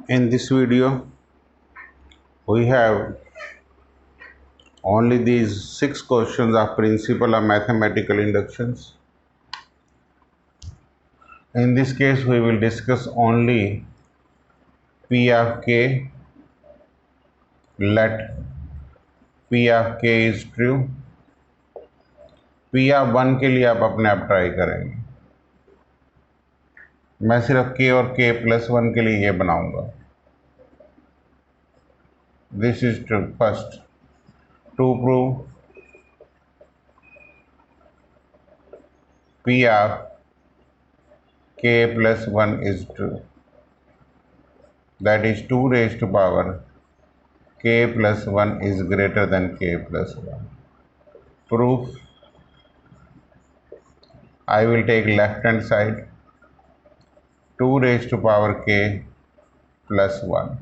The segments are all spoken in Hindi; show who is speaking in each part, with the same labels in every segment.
Speaker 1: In this video, we have only these 6 questions of principle of mathematical inductions. In this case, we will discuss only P of k. Let P of k is true. P of 1 के लिए आप अपने आप ट्राई करेंगे. मैं सिर्फ k और k plus 1 के लिए ये बनाऊंगा. This is true. First, to prove P of k plus 1 is true, that is 2 raised to power k plus 1 is greater than k plus 1. Proof: I will take left hand side, 2 raised to power k plus 1.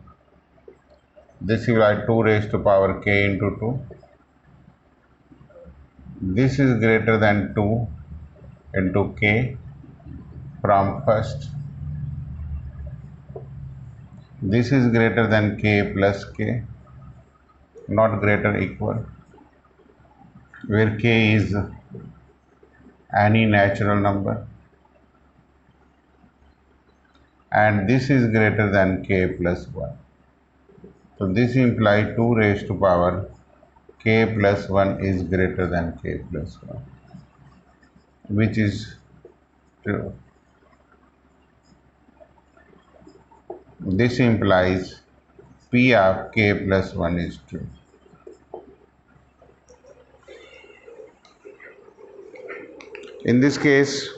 Speaker 1: This will write 2 raised to power k into 2. This is greater than 2 into k from first. This is greater than k plus k, not greater, equal, where k is any natural number, and this is greater than k plus 1. So this implies 2 raised to power k plus 1 is greater than k plus 1, which is true. This implies P of k plus 1 is true. In this case,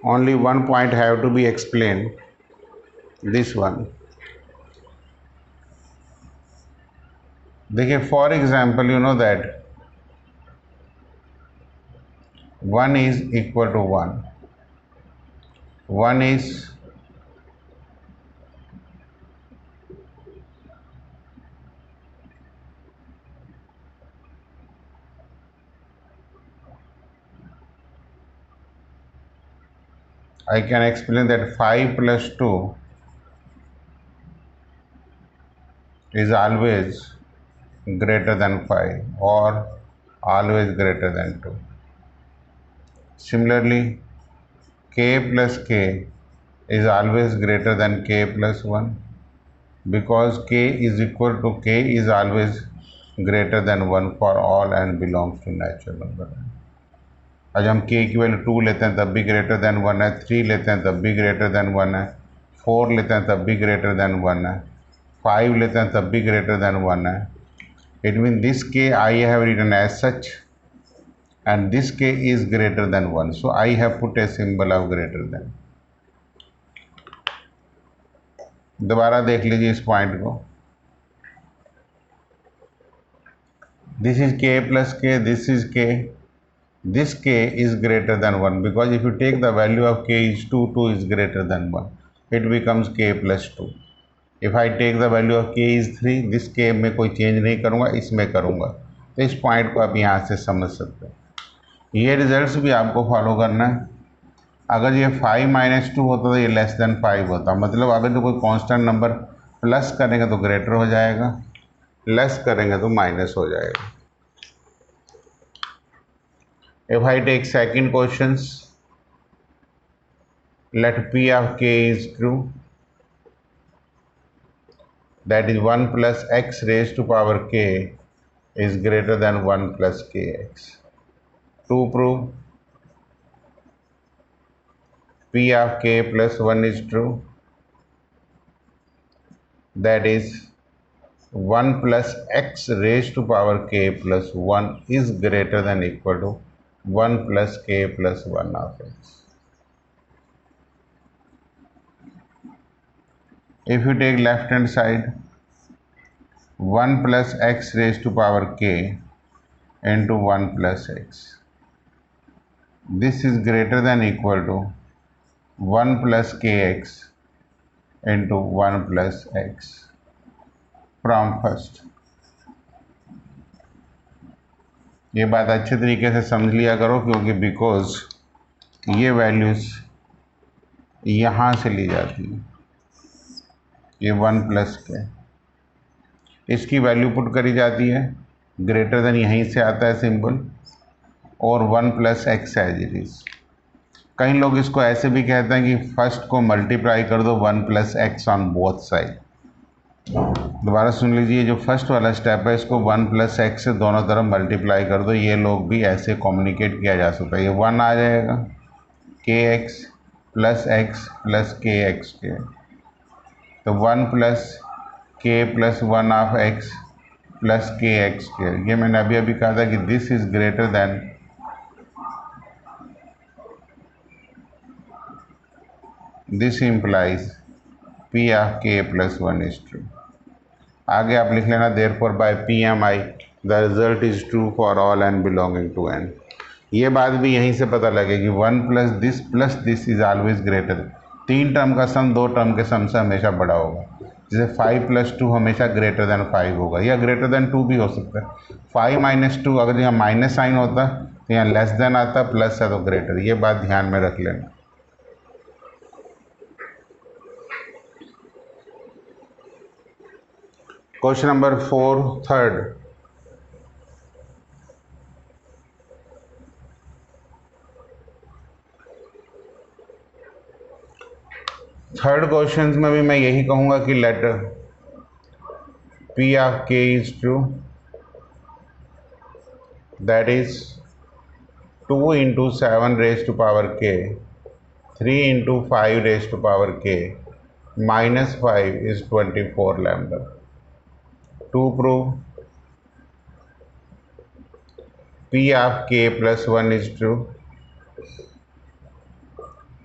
Speaker 1: only one point have to be explained, this one. देखिए, for example, you know that 1 is equal to 1. 1 is I can explain that 5 plus 2 is always greater than 5 or always greater than 2. Similarly, k plus k is always greater than k plus 1, because k is equal to k is always greater than 1 for all and belongs to natural number. आज हम k की वैल्यू 2 लेते हैं तब भी ग्रेटर देन 1 है, 3 लेते हैं तब भी ग्रेटर देन 1 है, 4 लेते हैं तब भी ग्रेटर देन 1 है, 5 लेते हैं तब भी ग्रेटर देन 1 है. It means this k I have written as such and this k is greater than 1. So I have put a symbol of greater than. दोबारा देख लीजिए इस पॉइंट को. This is k plus k, this is k. This k is greater than 1 because if you take the value of k is 2, 2 is greater than 1. It becomes k plus 2. If I take the value of k is 3, this k में कोई चेंज नहीं करूँगा, इसमें करूँगा. तो इस पॉइंट को आप यहाँ से समझ सकते हैं. ये रिजल्ट्स भी आपको फॉलो करना है. अगर ये 5 माइनस 2 होता तो ये लेस देन 5 होता. मतलब अगर जो कोई कांस्टेंट नंबर प्लस करेंगे तो ग्रेटर हो जाएगा, लेस करेंगे तो माइनस हो जाएगा. If I take second questions, let P of k is true, that is 1 plus x raised to power k is greater than 1 plus kx. To prove P of k plus 1 is true, that is 1 plus x raised to power k plus 1 is greater than equal to 1 plus k plus 1 of x. If you take left hand side, 1 plus x raised to power k into 1 plus x. This is greater than equal to 1 plus kx into 1 plus x from first. ये बात अच्छे तरीके से समझ लिया करो, क्योंकि बिकॉज ये वैल्यूज यहाँ से ली जाती है, ये 1 प्लस के, इसकी वैल्यू पुट करी जाती है, ग्रेटर देन यहीं से आता है सिंबल, और 1 plus x as it is. कई लोग इसको ऐसे भी कहते हैं कि फर्स्ट को मल्टीप्लाई कर दो 1 plus x on both side. दोबारा सुन लीजिए, जो फर्स्ट वाला स्टेप है इसको 1 प्लस एक्स से दोनों तरफ मल्टीप्लाई कर दो, ये लोग भी ऐसे कम्युनिकेट किया जा सकता है। ये 1 आ जाएगा, के एक्स प्लस के एक्स के, तो 1 plus k plus 1 of x plus k x के। ये मैंने अभी अभी कहा था कि this is greater than this implies p of k plus 1 is true. आगे आप लिख लेना therefore by P M I the result is true for all n belonging to n. ये बात भी यहीं से पता लगेगी, 1 plus this is always greater. 3 term का सम 2 टर्म के सम से हमेशा बड़ा होगा, जैसे 5 + 2 हमेशा ग्रेटर देन 5 होगा, या ग्रेटर देन 2 भी हो सकता है। 5 - 2 अगर यहाँ माइनस साइन होता तो यहाँ लेस देन आता, प्लस है तो ग्रेटर। ये बात ध्यान में रख लेना। क्वेश्चन नंबर 4 थर्ड, क्वेश्चन में भी मैं यही कहूंगा कि letter P of k is true, that is 2 into 7 raised to power k, 3 into 5 raised to power k, minus 5 is 24 lambda. To prove P of k plus 1 is true,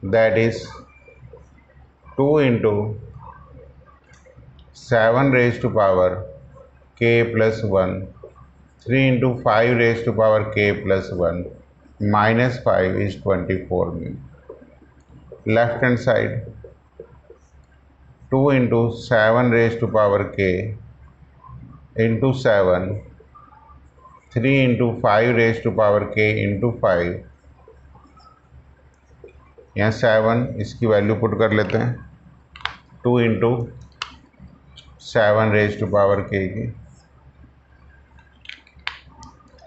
Speaker 1: that is 2 into 7 raised to power k plus 1, 3 into 5 raised to power k plus 1, minus 5 is 24 mu. Left hand side 2 into 7 raised to power k into 7, 3 into 5 raised to power k into 5, यहाँ 7 इसकी वैल्यू पुट कर लेते हैं, 2 into 7 raised to power k की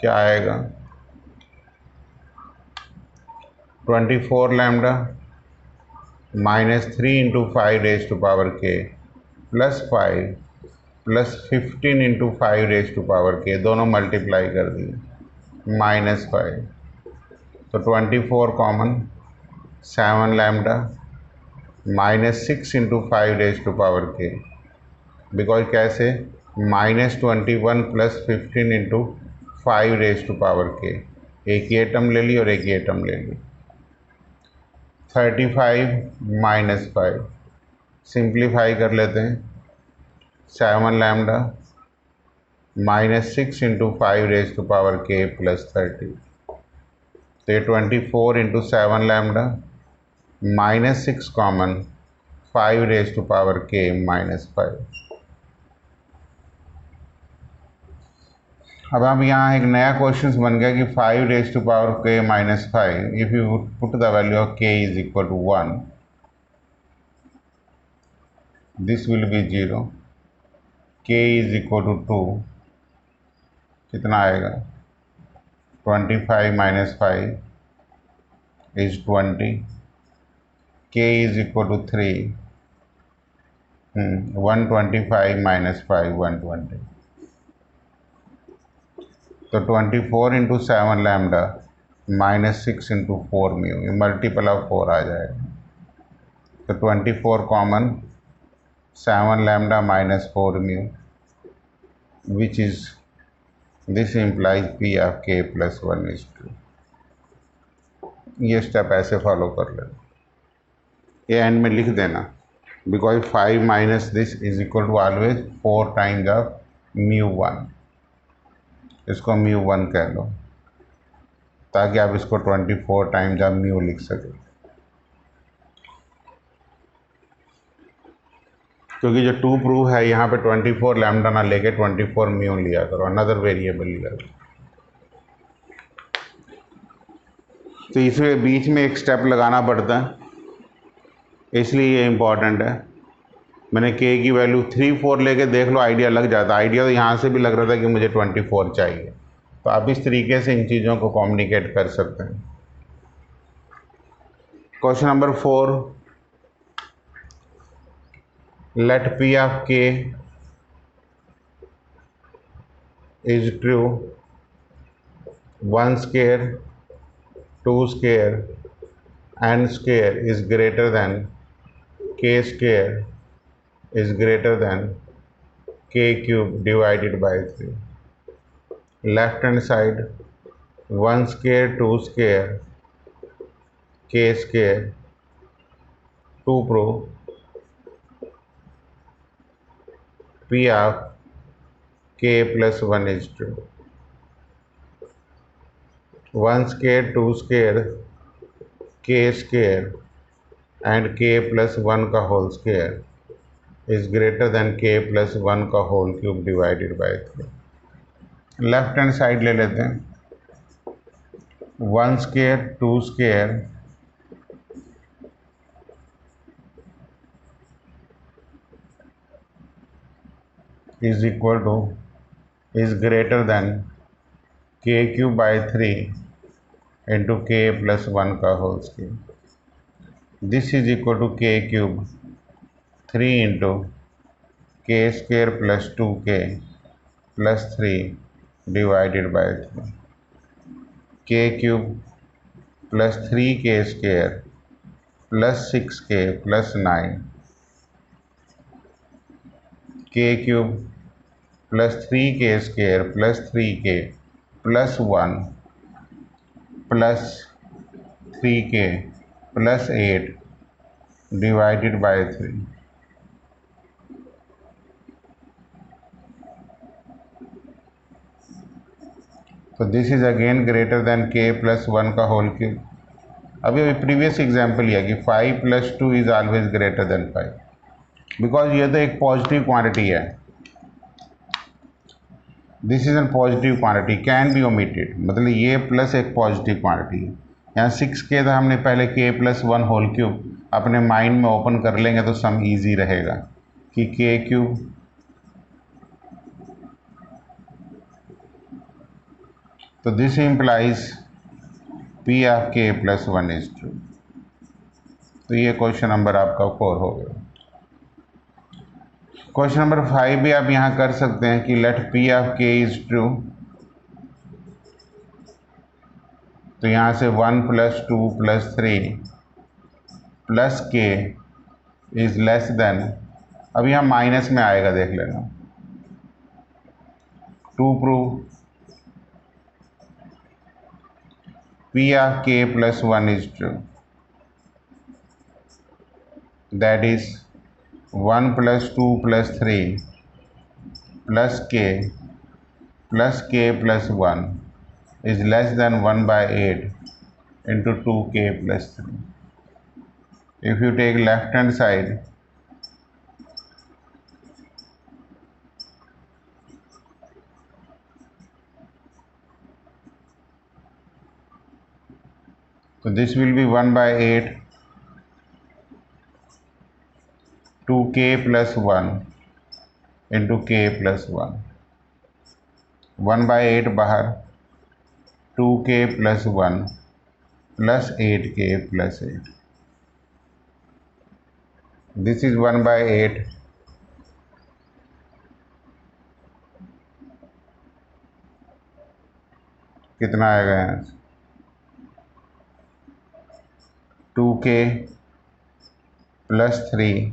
Speaker 1: क्या आएगा, 24 lambda, minus 3 into 5 raised to power k plus 5 plus 15 into 5 raised to power k, दोनों मल्टीप्लाई कर दिए, माइनस 5, तो 24 common, 7 lambda minus 6 into 5 raised to power k, because कैसे, minus 21 plus 15 into 5 raised to power k, एक ये टर्म ले ली और एक ये टर्म ले ली, 35 माइनस 5, सिंप्लीफाई कर लेते हैं, 7 lambda minus 6 into 5 raised to power k plus 30, तो ये 24 into 7 lambda minus 6 common, 5 raised to power k minus 5। अब हम यहाँ एक नया क्वेश्चन बन गया कि 5 raised to power k minus 5, if you put the value of k is equal to 1, this will be 0, k is equal to 2, कितना आएगा, 25 minus 5 is 20, k is equal to 3, 125 minus 5 120, तो 24 into 7 lambda minus 6 into 4 mu, ये मल्टीपल ऑफ 4 आ जाएगा, तो 24 common, 7 lambda minus 4 mu, which is this implies p of k plus 1 is true। ये स्टेप ऐसे फॉलो कर लेना, ये एंड में लिख देना, because 5 minus this is equal to always 4 times of mu 1, इसको म्यू 1 कह लो ताकि आप इसको 24 टाइम्स ऑफ म्यू लिख सकें, क्योंकि जो 2 प्रूव है यहाँ पे 24 लैम्डा ना लेके 24 म्यू लिया करो, अनदर वेरिएबल लिया करो। तो इसमें बीच में एक स्टेप लगाना पड़ता है, इसलिए ये इम्पॉर्टेंट है। मैंने k की वैल्यू 3 4 लेके देख लो, आइडिया लग जाता। आइडिया तो यहाँ से भी लग रहा था कि मुझे 24 चाहिए। तो आप इस तरीके से इन चीज़ों को कम्युनिकेट कर सकते हैं। Question number 4, let p of k is true 1 square 2 square n square is greater than k square is greater than k cube divided by 3. Left hand side 1 square 2 square k square to prove p of k plus 1 is true. 1 square 2 square k square and k plus 1 का whole square is greater than k plus 1 का whole cube divided by 3. Left hand side ले लेते हैं। 1 square 2 square is equal to is greater than k cube by 3 into k plus 1 का whole square. This is equal to k cube 3 into k square plus 2k plus 3 divided by 3. k cube plus 3k square plus 6k plus 9 k cube plus 3k square plus 3k plus 1 plus 3k plus 8 divided by 3. तो this is again greater than k plus 1 का होल क्यूब। अभी प्रीवियस एग्जाम्पल यह कि 5 plus 2 is always greater than 5, because ये तो एक पॉजिटिव क्वांटिटी है। This is an positive quantity can be omitted, मतलब ये प्लस एक पॉजिटिव क्वांटिटी है। यहाँ 6k था, हमने पहले k प्लस 1 होल क्यूब अपने माइंड में ओपन कर लेंगे तो सम ईजी रहेगा कि k क्यूब तो this implies p of k plus 1 is true. तो ये क्वेश्चन नंबर आपका 4 हो गया। क्वेश्चन नंबर 5 भी आप यहाँ कर सकते हैं कि let p of k is true. तो यहाँ से 1 plus 2 plus 3 plus k is less than, अब यहाँ माइनस में आएगा, देख लेना। To prove p of k plus 1 is true, that is 1 plus 2 plus 3 plus k plus 1 is less than 1 by 8 into 2k plus 3. If you take left hand side, so this will be 1 by 8 2k plus 1 into k plus 1. 1 by 8 बाहर, 2k plus 1 plus 8k plus 8. This is 1 by 8 कितना आएगा यहाँ से? 2k plus 3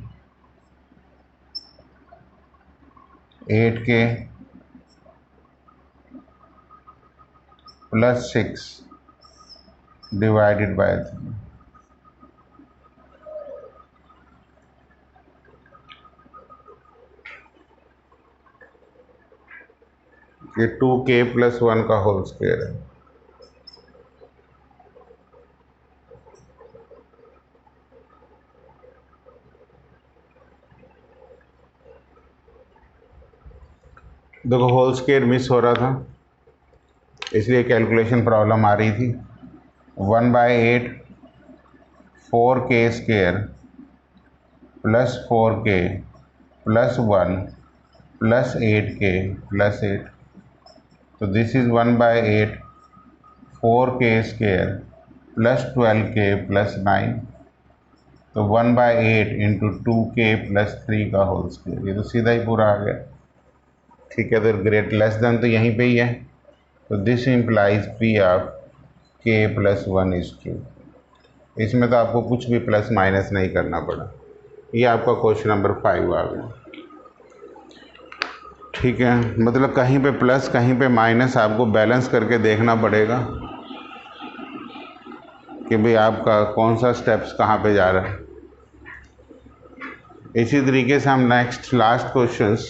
Speaker 1: 8k plus 6 divided by 3. ये 2k plus 1 का होल स्क्वायर है। देखो होल स्क्वायर मिस हो रहा था, इसलिए कैलकुलेशन प्रॉब्लम आ रही थी। 1 by 8 4k square plus 4k plus 1 plus 8k plus 8. तो this is 1/8 4k square plus 12k plus 9. तो 1/8 इंटू 2k प्लस 3 का होल स्क्वायर. ये तो सीधा ही पूरा आ गया. ठीक है, तो ग्रेट लेस देन तो यहीं पे ही है. तो this implies p of k plus 1 is true. इसमें तो आपको कुछ भी प्लस माइनस नहीं करना पड़ा. ये आपका क्वेश्चन नंबर 5 आ गया. ठीक है, मतलब कहीं पे प्लस कहीं पे माइनस आपको बैलेंस करके देखना पड़ेगा कि भाई आपका कौन सा स्टेप्स कहाँ पे जा रहा है. इसी तरीके से हम next last questions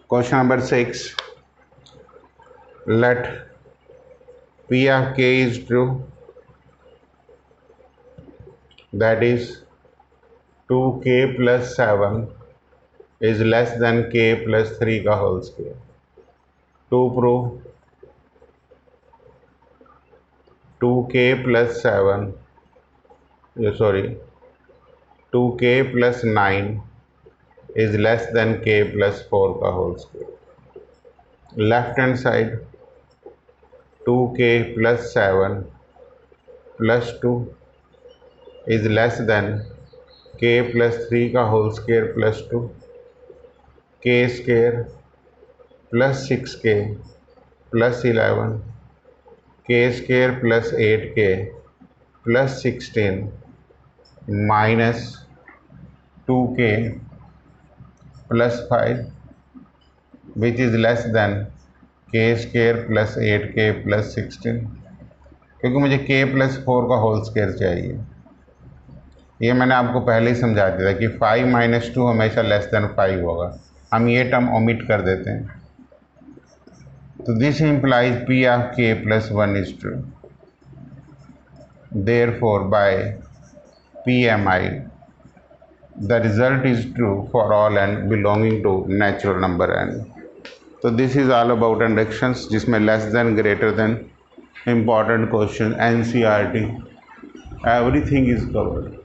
Speaker 1: question number 6. Let p of k is true, that is 2k plus 7 is less than k plus 3 का whole square. To prove 2k plus 7 2k plus 9 is less than k plus 4 का whole square. Left hand side 2k plus 7 plus 2 is less than k plus 3 का whole square plus 2. k square plus 6k plus 11 k square plus 8k plus 16 minus 2k plus 5 which is less than k square plus 8k plus 16, क्योंकि मुझे k प्लस 4 का होल स्क्वायर चाहिए. ये मैंने आपको पहले ही समझा दिया था कि 5 माइनस 2 हमेशा लेस देन 5 होगा. हम ये टर्म ओमिट कर देते हैं. तो this implies p of k plus 1 is true. Therefore by PMI the result is true for all n belonging to natural number n. तो this is all about inductions, जिसमें less than greater than important question NCERT everything is covered.